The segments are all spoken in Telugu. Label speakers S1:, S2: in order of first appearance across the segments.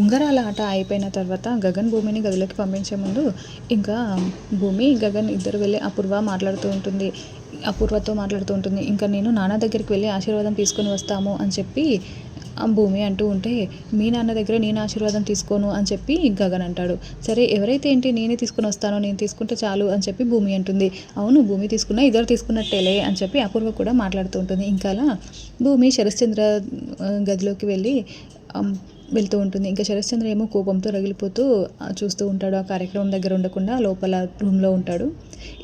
S1: ఉంగరాల ఆట అయిపోయిన తర్వాత గగన్ భూమిని గదిలోకి పంపించే ముందు ఇంకా భూమి గగన్ ఇద్దరు వెళ్ళి అపూర్వతో మాట్లాడుతూ ఉంటుంది. ఇంకా నేను నాన్న దగ్గరికి వెళ్ళి ఆశీర్వాదం తీసుకొని వస్తాము అని చెప్పి భూమి అంటూ ఉంటే, మీ నాన్న దగ్గర నేను ఆశీర్వాదం తీసుకోను అని చెప్పి గగన్ అంటాడు. సరే ఎవరైతే ఏంటి, నేనే తీసుకుని వస్తాను, నేను తీసుకుంటే చాలు అని చెప్పి భూమి అంటుంది. అవును భూమి తీసుకున్నా ఇద్దరు తీసుకున్నట్టేలే అని చెప్పి అపూర్వ కూడా మాట్లాడుతూ ఉంటుంది. ఇంకా అలా భూమి శరశ్చంద్ర గదిలోకి వెళ్తూ ఉంటుంది. ఇంకా శరశ్చంద్ర ఏమో కోపంతో రగిలిపోతూ చూస్తూ ఉంటాడు. ఆ కార్యక్రమం దగ్గర ఉండకుండా లోపల రూమ్లో ఉంటాడు.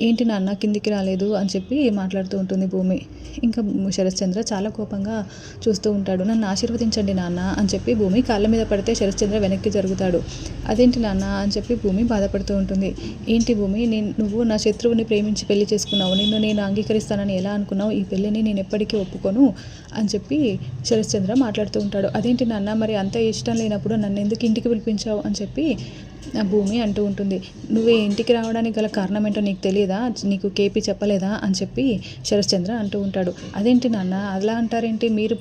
S1: ఏంటి నాన్న కిందికి రాలేదు అని చెప్పి మాట్లాడుతూ ఉంటుంది భూమి. ఇంకా శరశ్చంద్ర చాలా కోపంగా చూస్తూ ఉంటాడు. నన్ను ఆశీర్వదించండి నాన్న అని చెప్పి భూమి కాళ్ళ మీద పడితే శరశ్చంద్ర వెనక్కి జరుగుతాడు. అదేంటి నాన్న అని చెప్పి భూమి బాధపడుతూ ఉంటుంది. ఏంటి భూమి, నువ్వు నా శత్రువుని ప్రేమించి పెళ్లి చేసుకున్నావు, నిన్ను నేను అంగీకరిస్తానని ఎలా అనుకున్నావు, ఈ పెళ్ళిని నేను ఎప్పటికీ ఒప్పుకోను అని చెప్పి శరశ్చంద్ర మాట్లాడుతూ ఉంటాడు. అదేంటి నాన్న, మరి అంత ఇష్టం లేనప్పుడు నన్ను ఎందుకు ఇంటికి పిలిపించావు అని చెప్పి భూమి అంటూ ఉంటుంది. నువ్వే ఇంటికి రావడానికి గల కారణం ఏంటో నీకు తెలియదా, నీకు కేపీ చెప్పలేదా అని చెప్పి శరశ్చంద్ర అంటూ ఉంటాడు. అదేంటి నాన్న అలా అంటారేంటి, మీరు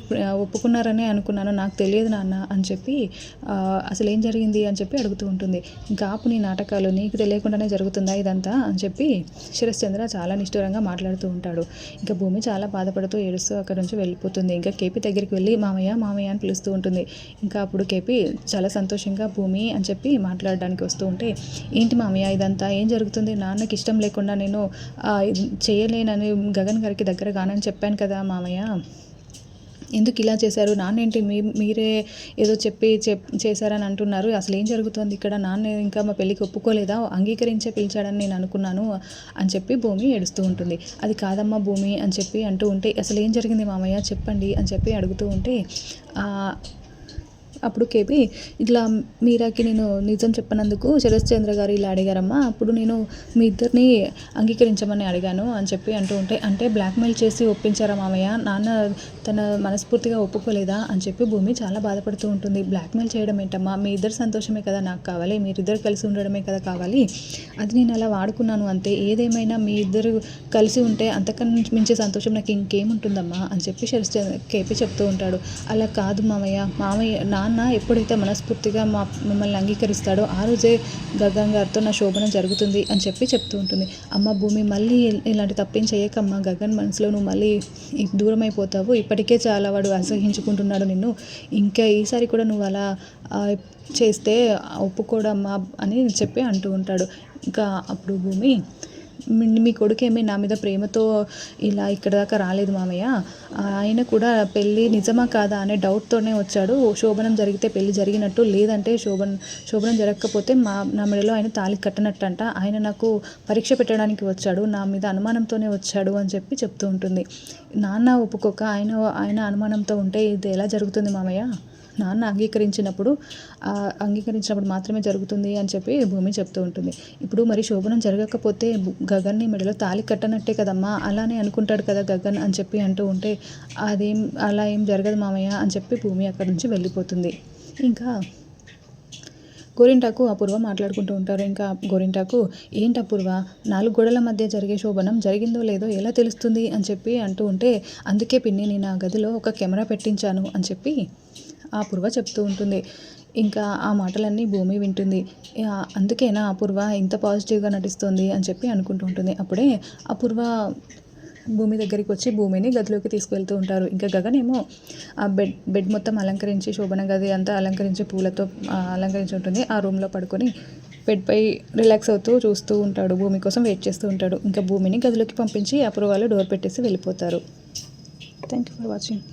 S1: ఒప్పుకున్నారనే అనుకున్నాను, నాకు తెలియదు నాన్న అని చెప్పి అసలు ఏం జరిగింది అని చెప్పి అడుగుతూ ఉంటుంది. ఇంకా ఆపు నీ నాటకాలు, నీకు తెలియకుండానే జరుగుతుందా ఇదంతా అని చెప్పి శరశ్చంద్ర చాలా నిష్ఠూరంగా మాట్లాడుతూ ఉంటాడు. ఇంకా భూమి చాలా బాధపడుతూ ఏడుస్తూ అక్కడి నుంచి వెళ్ళిపోతుంది. ఇంకా కేపీ దగ్గరికి వెళ్ళి మామయ్య మామయ్య అని పిలుస్తూ ఉంటుంది. ఇంకా అప్పుడు కేపీ చాలా సంతోషంగా భూమి అని చెప్పి మాట్లాడడానికి వస్తూ ఉంటే, ఏంటి మామయ్య ఇదంతా ఏం జరుగుతుంది, నాన్నకి ఇష్టం లేకుండా నేను చేయలేనని గగన్ గారికి దగ్గర కానని చెప్పాను కదా మామయ్య, ఎందుకు ఇలా చేశారు, నాన్న ఏంటి మీరే ఏదో చేశారని అంటున్నారు, అసలు ఏం జరుగుతుంది ఇక్కడ, నాన్న ఇంకా మా పెళ్ళికి ఒప్పుకోలేదా, అంగీకరించే పిలిచాడని నేను అనుకున్నాను అని చెప్పి భూమి ఏడుస్తూ ఉంటుంది. అది కాదమ్మా భూమి అని చెప్పి అంటూ ఉంటే, అసలు ఏం జరిగింది మామయ్య చెప్పండి అని చెప్పి అడుగుతూ ఉంటే, అప్పుడు కేపీ ఇట్లా మీరాకి నేను నిజం చెప్పనందుకు శరశ్చంద్ర గారు ఇలా అడిగారమ్మా, అప్పుడు నేను మీ ఇద్దరిని అంగీకరించమని అడిగాను అని చెప్పి అంటూ ఉంటే, అంటే బ్లాక్మెయిల్ చేసి ఒప్పించారా మామయ్య, నాన్న తన మనస్ఫూర్తిగా ఒప్పుకోలేదా అని చెప్పి భూమి చాలా బాధపడుతూ ఉంటుంది. బ్లాక్మెయిల్ చేయడం ఏంటమ్మా, మీ ఇద్దరు సంతోషమే కదా నాకు కావాలి, మీరిద్దరు కలిసి ఉండడమే కదా కావాలి, అది నేను అలా వాడుకున్నాను అంతే, ఏదేమైనా మీ ఇద్దరు కలిసి ఉంటే అంతకన్నా మించే సంతోషం నాకు ఇంకేముంటుందమ్మా అని చెప్పి కేపీ చెప్తూ ఉంటాడు. అలా కాదు మామయ్య నాన్న ఎప్పుడైతే మనస్ఫూర్తిగా మిమ్మల్ని అంగీకరిస్తాడో ఆ రోజే గగన్ గారితో నా శోభనం జరుగుతుంది అని చెప్పి చెప్తూ ఉంటుంది. అమ్మ భూమి మళ్ళీ ఇలాంటి తప్పేం చేయకమ్మా, గగన్ మనసులో నువ్వు మళ్ళీ దూరం అయిపోతావు, ఇప్పటికే చాలా వాడు అసహించుకుంటున్నాడు నిన్ను, ఇంకా ఈసారి కూడా నువ్వు అలా చేస్తే ఒప్పుకోడమ్మా అని చెప్పి అంటూ ఉంటాడు. ఇంకా అప్పుడు భూమి, మీ కొడుకేమీ నా మీద ప్రేమతో ఇలా ఇక్కడ దాకా రాలేదు మామయ్య, ఆయన కూడా పెళ్ళి నిజమా కాదా అనే డౌట్తోనే వచ్చాడు, శోభనం జరిగితే పెళ్ళి జరిగినట్టు, లేదంటే శోభనం జరగకపోతే నా మెడలో ఆయన తాళి కట్టనట్టంట, ఆయన నాకు పరీక్ష పెట్టడానికి వచ్చాడు, నా మీద అనుమానంతోనే వచ్చాడు అని చెప్పి చెప్తూ ఉంటుంది. నాన్న ఒప్పుకోక ఆయన అనుమానంతో ఉంటే ఇది ఎలా జరుగుతుంది మామయ్య, నాన్న అంగీకరించినప్పుడు మాత్రమే జరుగుతుంది అని చెప్పి భూమి చెప్తూ ఉంటుంది. ఇప్పుడు మరి శోభనం జరగకపోతే గగన్ని మెడలో తాళి కట్టనట్టే కదమ్మా, అలానే అనుకుంటాడు కదా గగన్ అని చెప్పి అంటూ ఉంటే, అలా ఏం జరగదు మామయ్య అని చెప్పి భూమి అక్కడి నుంచి వెళ్ళిపోతుంది. ఇంకా గోరింటాకు అపూర్వ మాట్లాడుకుంటూ ఉంటారు. ఇంకా గోరింటాకు, ఏంటి అపూర్వ, 4 గోడల మధ్య జరిగే శోభనం జరిగిందో లేదో ఎలా తెలుస్తుంది అని చెప్పి అంటూ ఉంటే, అందుకే పిన్ని నేను ఆ గదిలో ఒక కెమెరా పెట్టించాను అని చెప్పి అపూర్వ చెప్తూ ఉంటుంది. ఇంకా ఆ మాటలన్నీ భూమి వింటుంది. అందుకేనా అపూర్వ ఇంత పాజిటివ్గా నటిస్తుంది అని చెప్పి అనుకుంటూ ఉంటుంది. అప్పుడే అపూర్వ భూమి దగ్గరికి వచ్చి భూమిని గదిలోకి తీసుకువెళ్తూ ఉంటారు. ఇంకా గగన్ ఏమో ఆ బెడ్ మొత్తం అలంకరించి, శోభన గది అంతా అలంకరించి పూలతో అలంకరించి ఉంటుంది. ఆ రూమ్లో పడుకొని బెడ్పై రిలాక్స్ అవుతూ చూస్తూ ఉంటాడు, భూమి కోసం వెయిట్ చేస్తూ ఉంటాడు. ఇంకా భూమిని గదిలోకి పంపించి అపూర్వాలు డోర్ పెట్టేసి వెళ్ళిపోతారు. Thank you for watching.